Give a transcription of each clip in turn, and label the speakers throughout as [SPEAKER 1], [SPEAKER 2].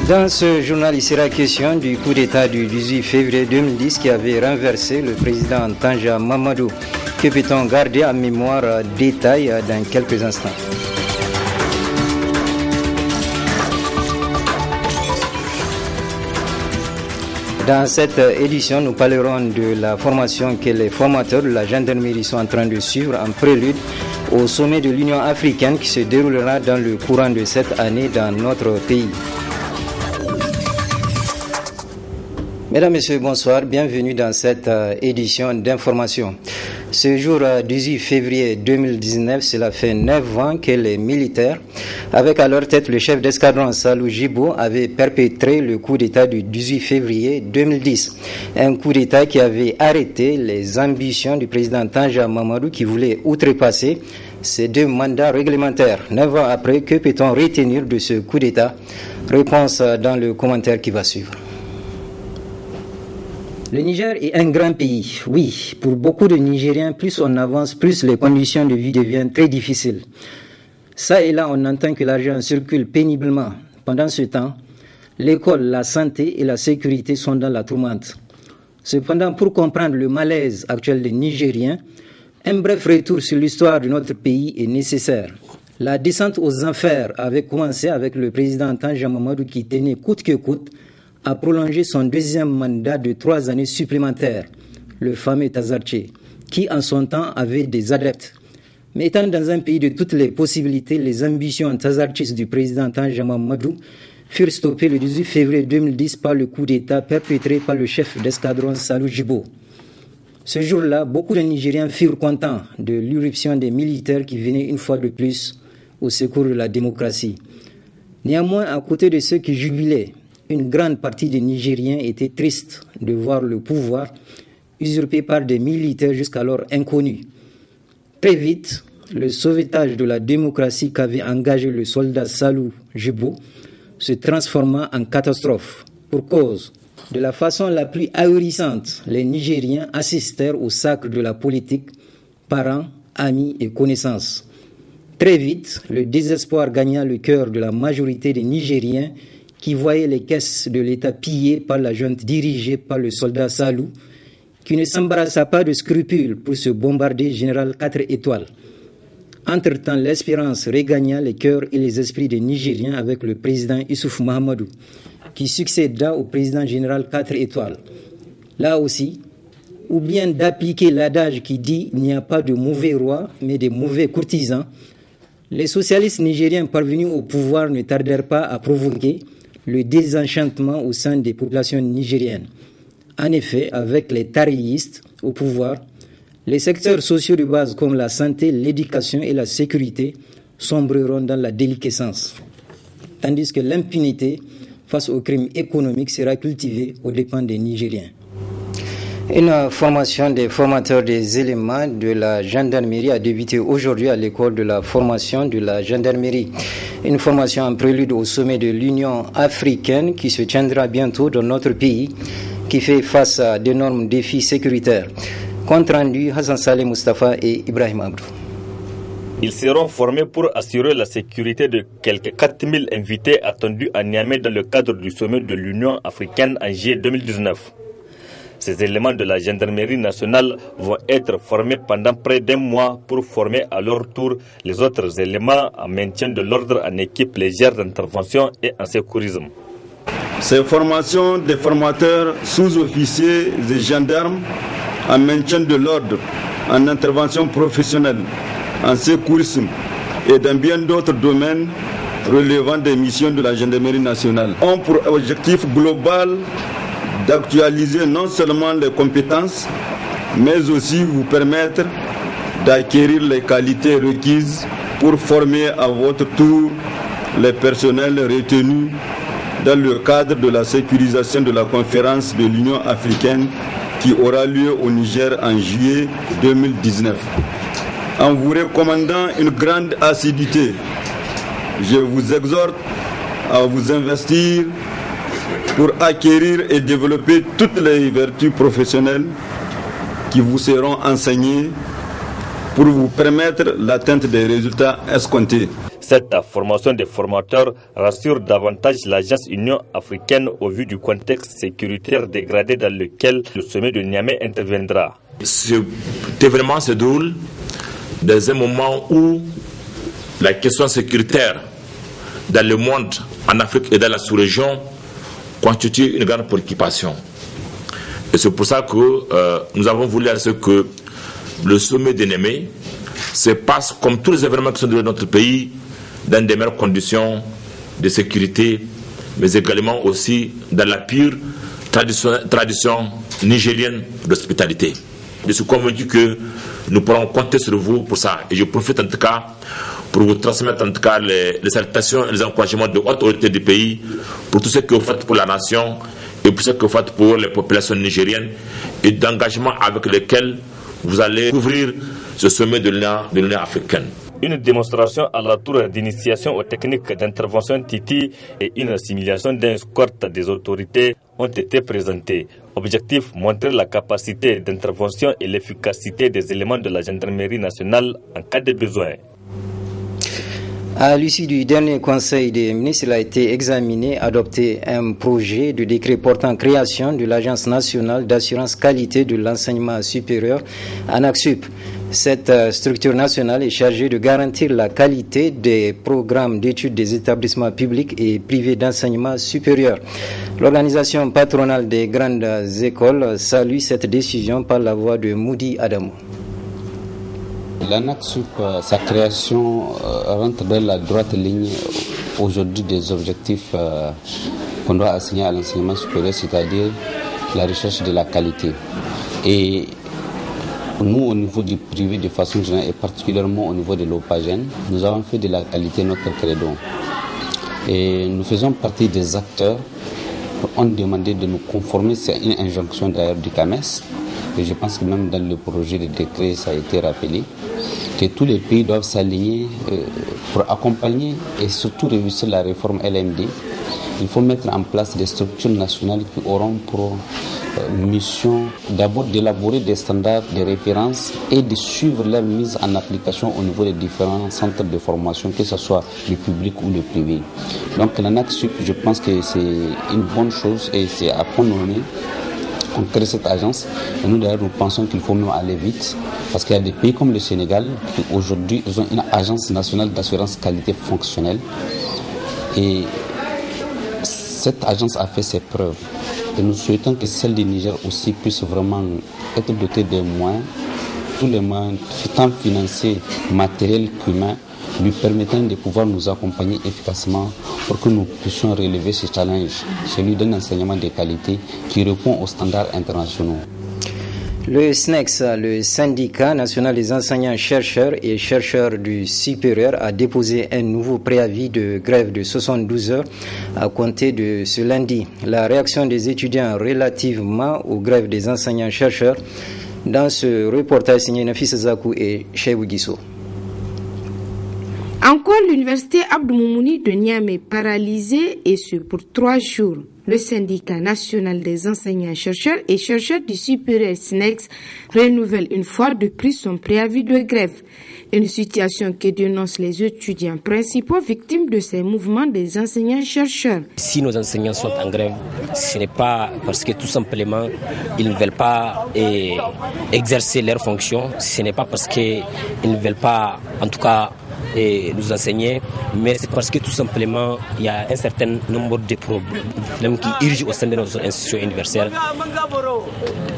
[SPEAKER 1] Dans ce journal, il sera question du coup d'État du 18 février 2010 qui avait renversé le président Tanja Mamadou. Que peut-on garder en mémoire? Détail dans quelques instants. Dans cette édition, nous parlerons de la formation que les formateurs de la gendarmerie sont en train de suivre en prélude au sommet de l'Union africaine qui se déroulera dans le courant de cette année dans notre pays. Mesdames, Messieurs, bonsoir. Bienvenue dans cette édition d'information. Ce jour 18 février 2019, cela fait 9 ans que les militaires, avec à leur tête le chef d'escadron Salou Djibo, avaient perpétré le coup d'État du 18 février 2010. Un coup d'État qui avait arrêté les ambitions du président Tanja Mamadou qui voulait outrepasser ces 2 mandats réglementaires. 9 ans après, que peut-on retenir de ce coup d'État? Réponse dans le commentaire qui va suivre. Le Niger est un grand pays. Oui, pour beaucoup de Nigériens, plus on avance, plus les conditions de vie deviennent très difficiles. Ça et là, on entend que l'argent circule péniblement. Pendant ce temps, l'école, la santé et la sécurité sont dans la tourmente. Cependant, pour comprendre le malaise actuel des Nigériens, un bref retour sur l'histoire de notre pays est nécessaire. La descente aux enfers avait commencé avec le président Tanja Mamadou qui tenait coûte que coûte a prolongé son 2e mandat de 3 années supplémentaires, le fameux Tazarché, qui en son temps avait des adeptes. Mais étant dans un pays de toutes les possibilités, les ambitions tazarchistes du président Tanja Mamadou furent stoppées le 18 février 2010 par le coup d'État perpétré par le chef d'escadron Salou Djibo. Ce jour-là, beaucoup de Nigériens furent contents de l'irruption des militaires qui venaient une fois de plus au secours de la démocratie. Néanmoins, à côté de ceux qui jubilaient, une grande partie des Nigériens étaient tristes de voir le pouvoir usurpé par des militaires jusqu'alors inconnus. Très vite, le sauvetage de la démocratie qu'avait engagé le soldat Salou Djibo se transforma en catastrophe. Pour cause, de la façon la plus ahurissante, les Nigériens assistèrent au sacre de la politique, parents, amis et connaissances. Très vite, le désespoir gagna le cœur de la majorité des Nigériens qui voyaient les caisses de l'État pillées par la junte dirigée par le soldat Salou, qui ne s'embarrassa pas de scrupules pour se bombarder général 4 étoiles. Entre-temps, l'espérance regagna les cœurs et les esprits des Nigériens avec le président Issoufou Mahamadou, qui succéda au président général 4 étoiles. Là aussi, ou bien d'appliquer l'adage qui dit « il n'y a pas de mauvais rois, mais de mauvais courtisans », les socialistes nigériens parvenus au pouvoir ne tardèrent pas à provoquer le désenchantement au sein des populations nigériennes. En effet, avec les taréistes au pouvoir, les secteurs sociaux de base comme la santé, l'éducation et la sécurité sombreront dans la déliquescence, tandis que l'impunité face aux crimes économiques sera cultivée aux dépens des Nigériens. Une formation des formateurs des éléments de la gendarmerie a débuté aujourd'hui à l'école de la formation de la gendarmerie. Une formation en prélude au sommet de l'Union africaine qui se tiendra bientôt dans notre pays, qui fait face à d'énormes défis sécuritaires. Compte rendu, Hassan Saleh Mustafa et Ibrahim Abdou.
[SPEAKER 2] Ils seront formés pour assurer la sécurité de quelques 4000 invités attendus à Niamey dans le cadre du sommet de l'Union africaine en juillet 2019. Ces éléments de la gendarmerie nationale vont être formés pendant près d'1 mois pour former à leur tour les autres éléments en maintien de l'ordre en équipe légère d'intervention et en secourisme.
[SPEAKER 3] Ces formations des formateurs sous-officiers et gendarmes en maintien de l'ordre, en intervention professionnelle, en secourisme et dans bien d'autres domaines relevant des missions de la gendarmerie nationale ont pour objectif global d'actualiser non seulement les compétences, mais aussi vous permettre d'acquérir les qualités requises pour former à votre tour les personnels retenus dans le cadre de la sécurisation de la conférence de l'Union africaine qui aura lieu au Niger en juillet 2019. En vous recommandant une grande assiduité, je vous exhorte à vous investir pour acquérir et développer toutes les vertus professionnelles qui vous seront enseignées pour vous permettre l'atteinte des résultats escomptés.
[SPEAKER 2] Cette formation des formateurs rassure davantage l'agence Union africaine au vu du contexte sécuritaire dégradé dans lequel le sommet de Niamey interviendra.
[SPEAKER 4] Cet événement se déroule dans un moment où la question sécuritaire dans le monde, en Afrique et dans la sous-région constitue une grande préoccupation. Et c'est pour ça que nous avons voulu à ce que le sommet de Niamey se passe comme tous les événements qui sont dans notre pays dans des meilleures conditions de sécurité, mais également aussi dans la pure tradition nigérienne d'hospitalité. Je suis convaincu que nous pourrons compter sur vous pour ça. Et je profite en tout cas pour vous transmettre en tout cas les salutations et les encouragements de haute autorité du pays pour tout ce que vous faites pour la nation et pour ce que vous faites pour les populations nigériennes et d'engagement avec lesquels vous allez couvrir ce sommet de l'Union africaine.
[SPEAKER 2] Une démonstration à la tour d'initiation aux techniques d'intervention TITI et une assimilation d'escorte des autorités ont été présentées. Objectif, montrer la capacité d'intervention et l'efficacité des éléments de la gendarmerie nationale en cas de besoin.
[SPEAKER 1] À l'issue du dernier conseil des ministres, il a été examiné, adopté un projet de décret portant création de l'Agence nationale d'assurance qualité de l'enseignement supérieur, ANAQ-Sup. Cette structure nationale est chargée de garantir la qualité des programmes d'études des établissements publics et privés d'enseignement supérieur. L'organisation patronale des grandes écoles salue cette décision par la voix de Moudi Adamou.
[SPEAKER 5] L'ANAQ-Sup, sa création rentre dans la droite ligne aujourd'hui des objectifs qu'on doit assigner à l'enseignement supérieur, c'est-à-dire la recherche de la qualité. Et nous, au niveau du privé de façon générale et particulièrement au niveau de l'OPAGEN, nous avons fait de la qualité notre credo. Et nous faisons partie des acteurs qui ont demandé de nous conformer, c'est une injonction d'ailleurs du CAMES, et je pense que même dans le projet de décret ça a été rappelé, que tous les pays doivent s'aligner pour accompagner et surtout réussir la réforme LMD. Il faut mettre en place des structures nationales qui auront pour mission d'abord d'élaborer des standards de référence et de suivre leur mise en application au niveau des différents centres de formation, que ce soit le public ou le privé. Donc l'ANAQ-Sup, je pense que c'est une bonne chose et c'est à prononcer qu'on crée cette agence. Et nous d'ailleurs nous pensons qu'il faut même aller vite parce qu'il y a des pays comme le Sénégal qui aujourd'hui ont une agence nationale d'assurance qualité fonctionnelle et cette agence a fait ses preuves. Et nous souhaitons que celle du Niger aussi puisse vraiment être dotée des moyens, tous les moyens, tant financiers, matériels qu'humains, lui permettant de pouvoir nous accompagner efficacement pour que nous puissions relever ce challenge, celui d'un enseignement de qualité qui répond aux standards internationaux.
[SPEAKER 1] Le SNEX, le syndicat national des enseignants-chercheurs et chercheurs du supérieur, a déposé un nouveau préavis de grève de 72 heures à compter de ce lundi. La réaction des étudiants relativement aux grèves des enseignants-chercheurs dans ce reportage signé Nafisa Zakou et Cheibou Guisso.
[SPEAKER 6] Encore l'université Abdou Moumouni de Niamey paralysée et ce pour 3 jours. Le syndicat national des enseignants-chercheurs et chercheurs du supérieur SNEX renouvelle une fois de plus son préavis de grève. Une situation que dénoncent les étudiants principaux victimes de ces mouvements des enseignants-chercheurs.
[SPEAKER 7] Si nos enseignants sont en grève, ce n'est pas parce que tout simplement ils ne veulent pas exercer leurs fonctions, ce n'est pas parce qu'ils ne veulent pas, en tout cas, nous enseigner, mais c'est parce que tout simplement il y a un certain nombre de problèmes qui urgent au sein de notre institution universitaire.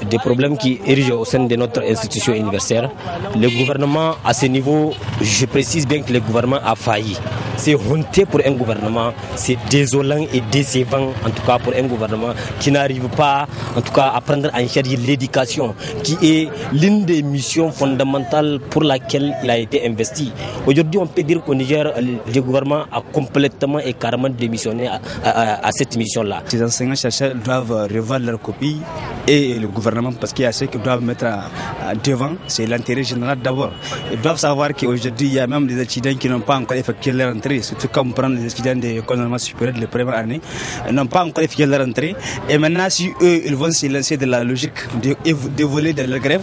[SPEAKER 7] Des problèmes qui urgent au sein de notre institution universitaire. Le gouvernement, à ce niveau, je précise bien que le gouvernement a failli. C'est honteux pour un gouvernement, c'est désolant et décevant, en tout cas pour un gouvernement qui n'arrive pas, en tout cas, à prendre en charge l'éducation, qui est l'une des missions fondamentales pour laquelle il a été investi. Aujourd'hui, on peut dire qu'au Niger, le gouvernement a complètement et carrément démissionné à cette mission-là.
[SPEAKER 8] Les enseignants-chercheurs doivent revoir leur copie et le gouvernement, parce qu'il y a ceux qui doivent mettre devant, c'est l'intérêt général d'abord. Ils doivent savoir qu'aujourd'hui, il y a même des étudiants qui n'ont pas encore effectué leur entrée rentrée, surtout quand on prend les étudiants de l'école normale supérieure de la première année, n'ont pas encore effectué la rentrée. Et maintenant, si eux, ils vont se lancer de la logique de voler de la grève,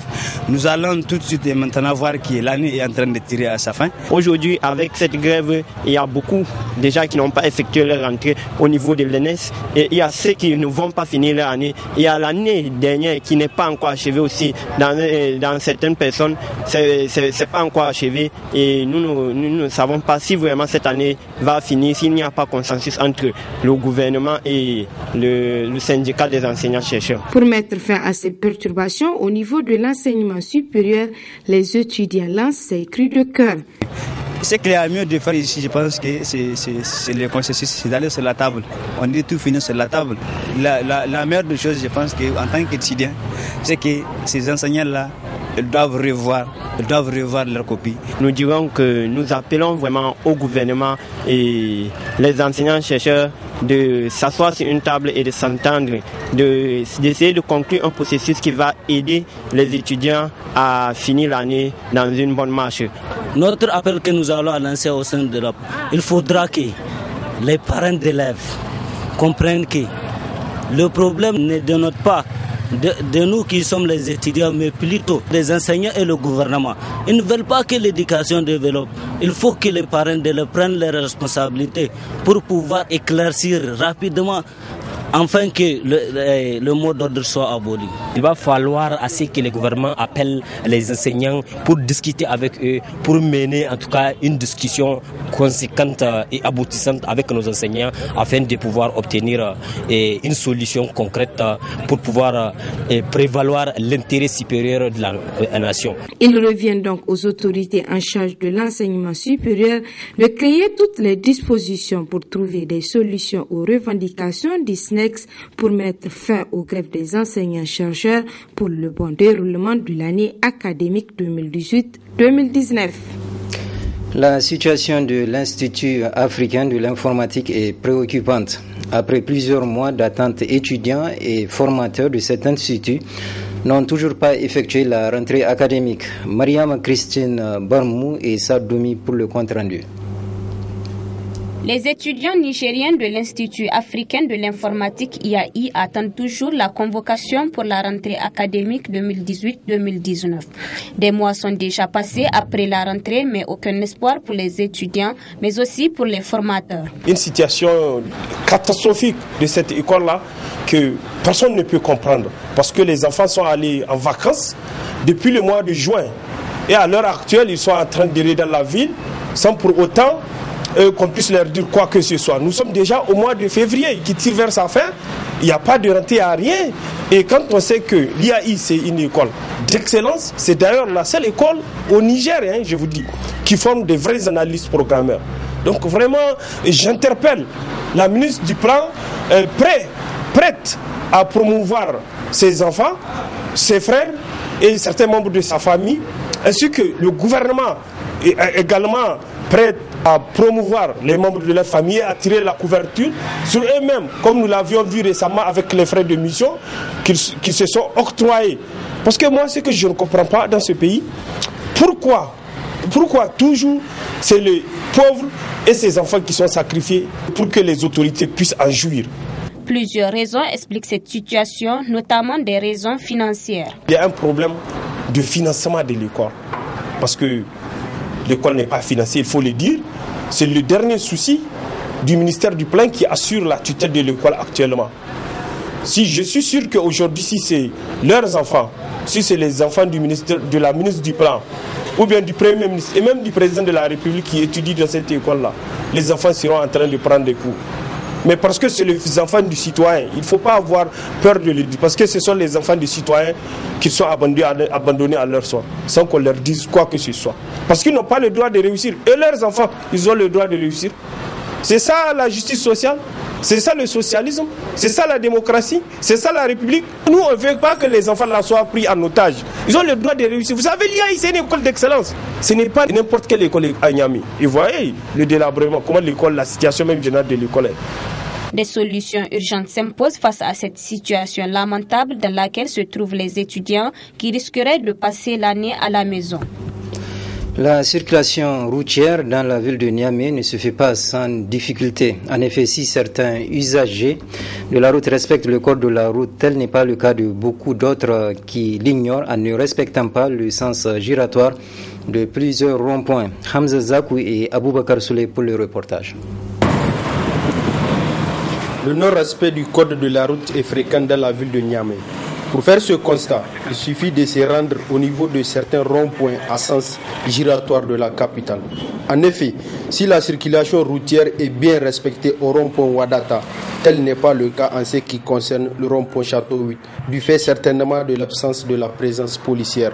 [SPEAKER 8] nous allons tout de suite et maintenant voir que l'année est en train de tirer à sa fin.
[SPEAKER 9] Aujourd'hui, avec cette grève, il y a beaucoup de gens qui n'ont pas effectué leur rentrée au niveau de l'ENS. Et il y a ceux qui ne vont pas finir leur année. Il y a l'année dernière qui n'est pas encore achevée aussi. Dans certaines personnes, c'est pas encore achevé. Et nous ne savons pas si vraiment cette année va finir, s'il n'y a pas consensus entre le gouvernement et le syndicat des enseignants-chercheurs.
[SPEAKER 6] Pour mettre fin à ces perturbations au niveau de l'enseignement supérieur, les étudiants lancent ces cris de cœur.
[SPEAKER 8] Ce qu'il y a mieux de faire ici, je pense que c'est le consensus, c'est d'aller sur la table. On dit tout finir sur la table. La meilleure des choses, je pense qu'en tant qu'étudiant, c'est que ces enseignants-là, ils doivent revoir leur copie.
[SPEAKER 9] Nous dirons que nous appelons vraiment au gouvernement et les enseignants-chercheurs de s'asseoir sur une table et de s'entendre, d'essayer de conclure un processus qui va aider les étudiants à finir l'année dans une bonne marche.
[SPEAKER 10] Notre appel que nous allons lancer au sein de l'Europe, il faudra que les parents d'élèves comprennent que le problème ne dénote pas de nous qui sommes les étudiants, mais plutôt les enseignants et le gouvernement. Ils ne veulent pas que l'éducation développe. Il faut que les parents prennent leurs responsabilités pour pouvoir éclaircir rapidement, afin que le mot d'ordre soit aboli.
[SPEAKER 7] Il va falloir assez que le gouvernement appelle les enseignants pour discuter avec eux, pour mener en tout cas une discussion conséquente et aboutissante avec nos enseignants afin de pouvoir obtenir une solution concrète pour pouvoir prévaloir l'intérêt supérieur de la nation.
[SPEAKER 6] Il revient donc aux autorités en charge de l'enseignement supérieur de créer toutes les dispositions pour trouver des solutions aux revendications du SNEX pour mettre fin aux grèves des enseignants-chercheurs pour le bon déroulement de l'année académique 2018-2019.
[SPEAKER 1] La situation de l'Institut africain de l'informatique est préoccupante. Après plusieurs mois d'attente, étudiants et formateurs de cet institut n'ont toujours pas effectué la rentrée académique. Mariam Christine Barmou et Sadoumi pour le compte-rendu.
[SPEAKER 11] Les étudiants nigériens de l'Institut africain de l'informatique IAI attendent toujours la convocation pour la rentrée académique 2018-2019. Des mois sont déjà passés après la rentrée, mais aucun espoir pour les étudiants, mais aussi pour les formateurs.
[SPEAKER 12] Une situation catastrophique de cette école-là que personne ne peut comprendre parce que les enfants sont allés en vacances depuis le mois de juin et à l'heure actuelle, ils sont en train d'errer dans la ville sans pour autant qu'on puisse leur dire quoi que ce soit. Nous sommes déjà au mois de février qui tire vers sa fin. Il n'y a pas de rentrée à rien. Et quand on sait que l'IAI, c'est une école d'excellence, c'est d'ailleurs la seule école au Niger, je vous dis, qui forme des vrais analystes programmeurs. Donc vraiment, j'interpelle la ministre du Plan, prête à promouvoir ses enfants, ses frères et certains membres de sa famille, ainsi que le gouvernement est également prêt à promouvoir les membres de leur famille, à tirer la couverture sur eux-mêmes, comme nous l'avions vu récemment avec les frais de mission qui se sont octroyés. Parce que moi, ce que je ne comprends pas dans ce pays, pourquoi toujours c'est les pauvres et ces enfants qui sont sacrifiés pour que les autorités puissent en jouir.
[SPEAKER 11] Plusieurs raisons expliquent cette situation, notamment des raisons financières.
[SPEAKER 12] Il y a un problème de financement de l'école, parce que l'école n'est pas financée, il faut le dire. C'est le dernier souci du ministère du Plan qui assure la tutelle de l'école actuellement. Si je suis sûr qu'aujourd'hui, si c'est leurs enfants, si c'est les enfants de la ministre du Plan, ou bien du Premier ministre et même du président de la République qui étudie dans cette école-là, les enfants seront en train de prendre des cours. Mais parce que c'est les enfants du citoyen, il ne faut pas avoir peur de le dire, parce que ce sont les enfants du citoyen qui sont abandonnés à leur sort, sans qu'on leur dise quoi que ce soit. Parce qu'ils n'ont pas le droit de réussir. Et leurs enfants, ils ont le droit de réussir. C'est ça la justice sociale, c'est ça le socialisme, c'est ça la démocratie, c'est ça la République. Nous, on ne veut pas que les enfants là soient pris en otage. Ils ont le droit de réussir. Vous savez, l'IAI, c'est une école d'excellence. Ce n'est pas n'importe quelle école à Niamey. Et vous voyez le délabrement, comment l'école, la situation même générale de l'école est.
[SPEAKER 11] Des solutions urgentes s'imposent face à cette situation lamentable dans laquelle se trouvent les étudiants qui risqueraient de passer l'année à la maison.
[SPEAKER 1] La circulation routière dans la ville de Niamey ne se fait pas sans difficulté. En effet, si certains usagers de la route respectent le code de la route, tel n'est pas le cas de beaucoup d'autres qui l'ignorent en ne respectant pas le sens giratoire de plusieurs ronds-points. Hamza Zakou et Aboubakar Souley pour le reportage.
[SPEAKER 12] Le non-respect du code de la route est fréquent dans la ville de Niamey. Pour faire ce constat, il suffit de se rendre au niveau de certains ronds-points à sens giratoire de la capitale. En effet, si la circulation routière est bien respectée au rond-point Wadata, tel n'est pas le cas en ce qui concerne le rond-point Château 8, du fait certainement de l'absence de la présence policière.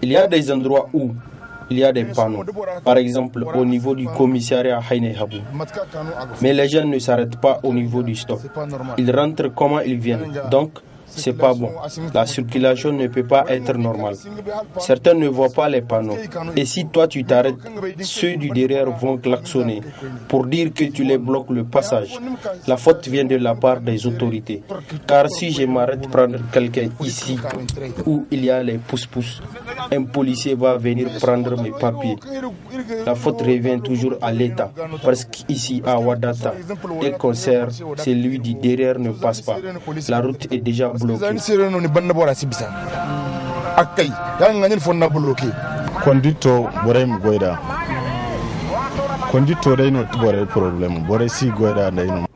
[SPEAKER 12] Il y a des endroits où il y a des panneaux, par exemple au niveau du commissariat Haïné Habou. Mais les gens ne s'arrêtent pas au niveau du stop. Ils rentrent comment ils viennent. Donc, c'est pas bon. La circulation ne peut pas être normale. Certains ne voient pas les panneaux. Et si toi tu t'arrêtes, ceux du derrière vont klaxonner pour dire que tu les bloques le passage. La faute vient de la part des autorités. Car si je m'arrête prendre quelqu'un ici où il y a les pousse-pousse, un policier va venir prendre mes papiers. La faute revient toujours à l'État. Parce qu'ici à Wadata, dès qu'on sert, celui du derrière ne passe pas. La route est déjà bloquée.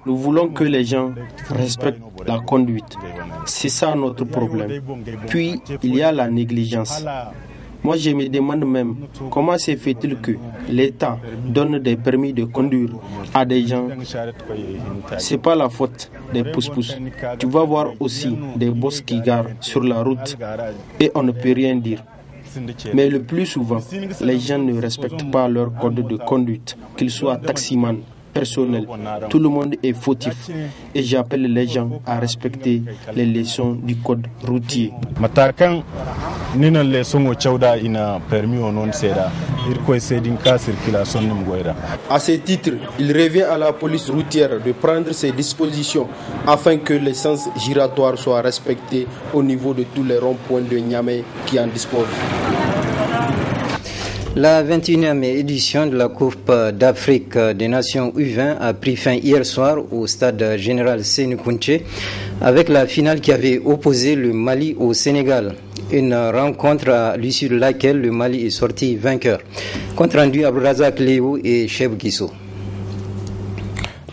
[SPEAKER 12] Nous voulons que les gens respectent la conduite. C'est ça notre problème. Puis, il y a la négligence. Moi, je me demande même comment se fait-il que l'État donne des permis de conduire à des gens. C'est pas la faute des pousse-pousse. Tu vas voir aussi des boss qui garent sur la route et on ne peut rien dire. Mais le plus souvent, les gens ne respectent pas leur code de conduite, qu'ils soient taximan, personnel. Tout le monde est fautif et j'appelle les gens à respecter les leçons du code routier. À ce titre, il revient à la police routière de prendre ses dispositions afin que les sens giratoires soient respectés au niveau de tous les ronds-points de Niamey qui en disposent.
[SPEAKER 1] La 21e édition de la Coupe d'Afrique des Nations U20 a pris fin hier soir au stade général Sékou Touré avec la finale qui avait opposé le Mali au Sénégal. Une rencontre à l'issue de laquelle le Mali est sorti vainqueur. Compte rendu Abourazak Léo et Cheb Guisso.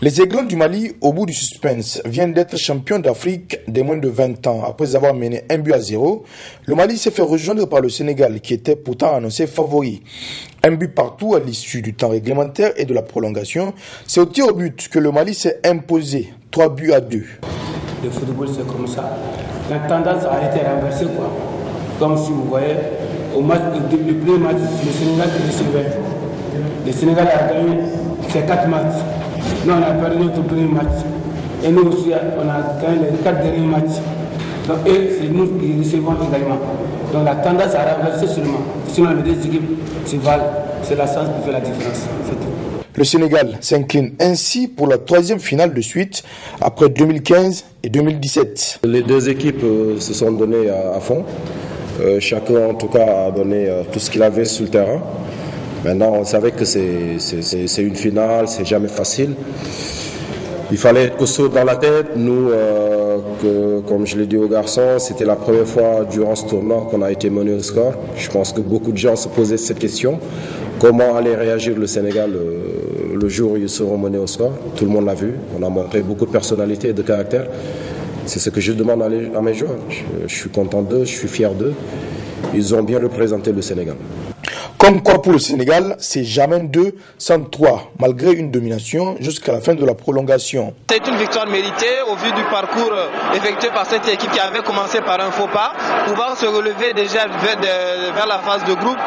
[SPEAKER 13] Les Aiglons du Mali, au bout du suspense, viennent d'être champions d'Afrique des moins de 20 ans. Après avoir mené 1-0, le Mali s'est fait rejoindre par le Sénégal, qui était pourtant annoncé favori. 1 but partout à l'issue du temps réglementaire et de la prolongation. C'est au tir au but que le Mali s'est imposé, 3-2.
[SPEAKER 14] Le football, c'est comme ça. La tendance a été renversée, quoi. Comme si vous voyez, au match, le premier match, le Sénégal qui recevait. Le Sénégal a gagné ses 4 matchs. Nous, on a perdu notre premier match. Et nous aussi, on a gagné les 4 derniers matchs. Donc, c'est nous qui recevons également. Donc, la tendance à renverser seulement. Sinon, les deux équipes se valent. C'est la chance qui fait la différence. C'est tout.
[SPEAKER 13] Le Sénégal s'incline ainsi pour la 3e finale de suite après 2015 et 2017.
[SPEAKER 15] Les deux équipes se sont données à fond. Chacun, en tout cas, a donné tout ce qu'il avait sur le terrain. Maintenant, on savait que c'est une finale, c'est jamais facile. Il fallait être costaud dans la tête. Nous, comme je l'ai dit aux garçons, c'était la première fois durant ce tournoi qu'on a été mené au score. Je pense que beaucoup de gens se posaient cette question. Comment allait réagir le Sénégal le jour où ils seront menés au score? Tout le monde l'a vu. On a montré beaucoup de personnalité et de caractère. C'est ce que je demande à mes joueurs. Je suis content d'eux, je suis fier d'eux. Ils ont bien représenté le Sénégal.
[SPEAKER 13] Comme quoi pour le Sénégal, c'est jamais 2 sans 3, malgré une domination jusqu'à la fin de la prolongation.
[SPEAKER 16] C'est une victoire méritée au vu du parcours effectué par cette équipe qui avait commencé par un faux pas. Pouvoir se relever déjà vers la phase de groupe,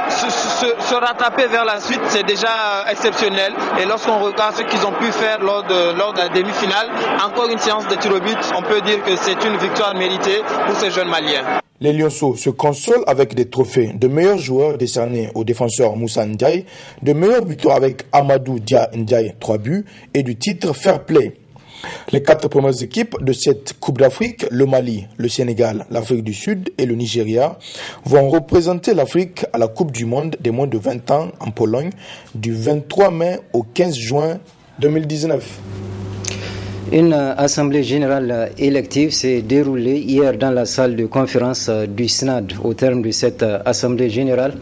[SPEAKER 16] se rattraper vers la suite, c'est déjà exceptionnel. Et lorsqu'on regarde ce qu'ils ont pu faire lors de la demi-finale, encore une séance de tir au but, on peut dire que c'est une victoire méritée pour ces jeunes Maliens.
[SPEAKER 13] Les Lionceaux se consolent avec des trophées de meilleurs joueurs décernés au défenseur Moussa Ndiaye, de meilleurs buteurs avec Amadou Dia Ndiaye 3 buts et du titre Fair Play. Les 4 premières équipes de cette Coupe d'Afrique, le Mali, le Sénégal, l'Afrique du Sud et le Nigeria, vont représenter l'Afrique à la Coupe du Monde des moins de 20 ans en Pologne du 23 mai au 15 juin 2019.
[SPEAKER 1] Une assemblée générale élective s'est déroulée hier dans la salle de conférence du SNAD. Au terme de cette assemblée générale,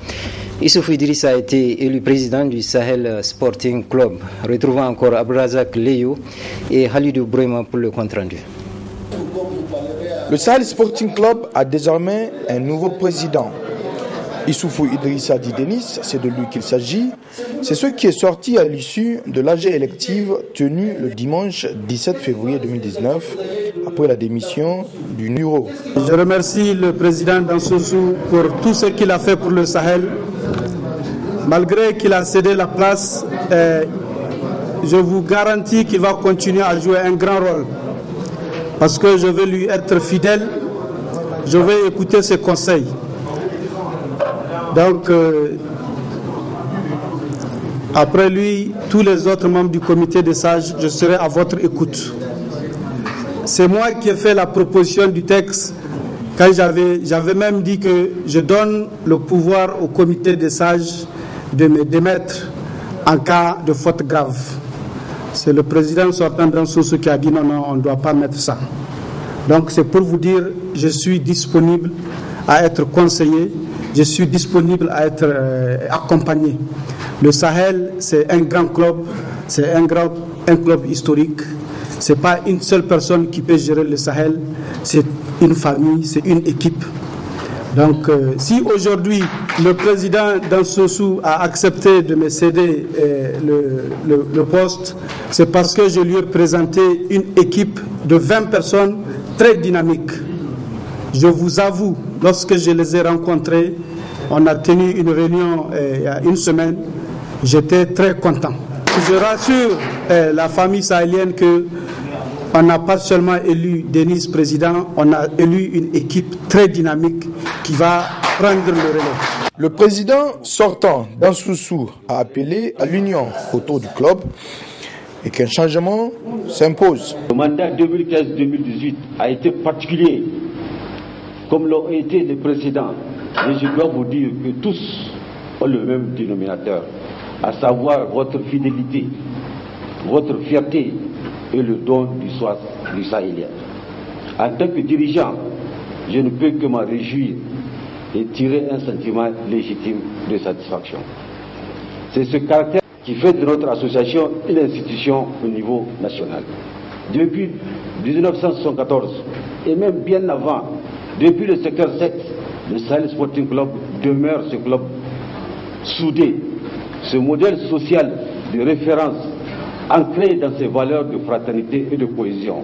[SPEAKER 1] Issoufou Idrissa a été élu président du Sahel Sporting Club, retrouvant encore Abdrazak Leyo et Halidou Brema pour le compte-rendu.
[SPEAKER 13] Le Sahel Sporting Club a désormais un nouveau président. Issoufou Idrissa Di Denis, c'est de lui qu'il s'agit. C'est ce qui est sorti à l'issue de l'AG élective tenue le dimanche 17 février 2019, après la démission du Nuro.
[SPEAKER 17] Je remercie le président Dansossou pour tout ce qu'il a fait pour le Sahel. Malgré qu'il a cédé la place, je vous garantis qu'il va continuer à jouer un grand rôle. Parce que je vais lui être fidèle, je vais écouter ses conseils. Donc, après lui, tous les autres membres du comité des sages, je serai à votre écoute. C'est moi qui ai fait la proposition du texte, quand j'avais même dit que je donne le pouvoir au comité des sages de me démettre en cas de faute grave. C'est le président sortant Dansossou qui a dit non, on ne doit pas mettre ça. Donc c'est pour vous dire, je suis disponible à être conseillé. Je suis disponible à être accompagné. Le Sahel, c'est un grand club, c'est un club historique. Ce n'est pas une seule personne qui peut gérer le Sahel, c'est une famille, c'est une équipe. Donc, si aujourd'hui le président Dansossou a accepté de me céder le poste, c'est parce que je lui ai présenté une équipe de 20 personnes très dynamiques. Je vous avoue, lorsque je les ai rencontrés, on a tenu une réunion il y a une semaine, j'étais très content. Je rassure la famille sahélienne qu'on n'a pas seulement élu Denis président, on a élu une équipe très dynamique qui va prendre le relais.
[SPEAKER 13] Le président sortant Dansossou a appelé à l'union autour du club et qu'un changement s'impose.
[SPEAKER 18] Le mandat 2015-2018 a été particulier, comme l'ont été les précédents. Mais je dois vous dire que tous ont le même dénominateur, à savoir votre fidélité, votre fierté et le don du Sahélien. En tant que dirigeant, je ne peux que m'en réjouir et tirer un sentiment légitime de satisfaction. C'est ce caractère qui fait de notre association une institution au niveau national. Depuis 1974 et même bien avant, depuis le secteur 7, le Sahel Sporting Club demeure ce club soudé, ce modèle social de référence ancré dans ses valeurs de fraternité et de cohésion.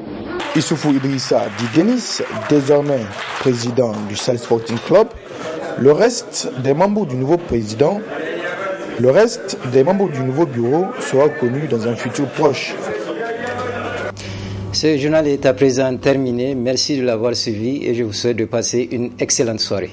[SPEAKER 13] Issoufou Idrissa Di Denis, désormais président du Sahel Sporting Club, le reste des membres du nouveau président, le reste des membres du nouveau bureau sera connu dans un futur proche.
[SPEAKER 1] Ce journal est à présent terminé. Merci de l'avoir suivi et je vous souhaite de passer une excellente soirée.